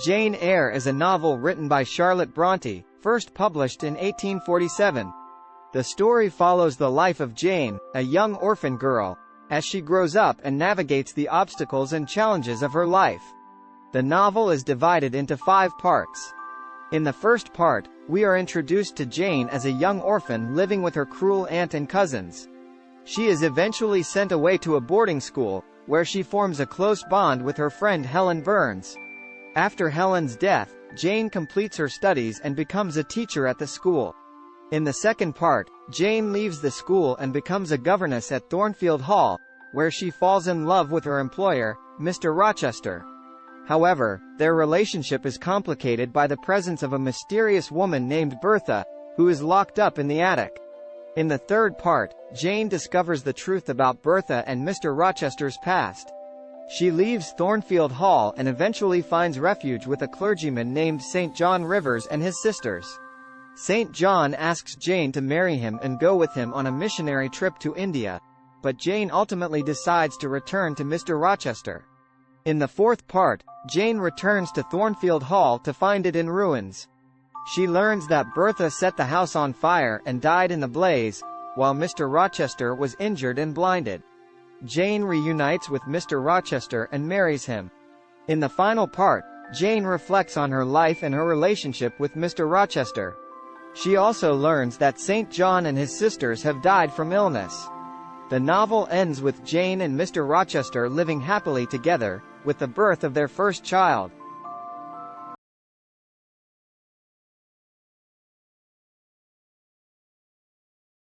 Jane Eyre is a novel written by Charlotte Bronte, first published in 1847. The story follows the life of Jane, a young orphan girl, as she grows up and navigates the obstacles and challenges of her life. The novel is divided into 5 parts. In the first part, we are introduced to Jane as a young orphan living with her cruel aunt and cousins. She is eventually sent away to a boarding school, where she forms a close bond with her friend Helen Burns. After Helen's death, Jane completes her studies and becomes a teacher at the school. In the second part, Jane leaves the school and becomes a governess at Thornfield Hall, where she falls in love with her employer, Mr. Rochester. However, their relationship is complicated by the presence of a mysterious woman named Bertha, who is locked up in the attic. In the third part, Jane discovers the truth about Bertha and Mr. Rochester's past. She leaves Thornfield Hall and eventually finds refuge with a clergyman named St. John Rivers and his sisters. St. John asks Jane to marry him and go with him on a missionary trip to India, but Jane ultimately decides to return to Mr. Rochester. In the fourth part, Jane returns to Thornfield Hall to find it in ruins. She learns that Bertha set the house on fire and died in the blaze, while Mr. Rochester was injured and blinded. Jane reunites with Mr. Rochester and marries him. In the final part, Jane reflects on her life and her relationship with Mr. Rochester. She also learns that St. John and his sisters have died from illness. The novel ends with Jane and Mr. Rochester living happily together, with the birth of their first child.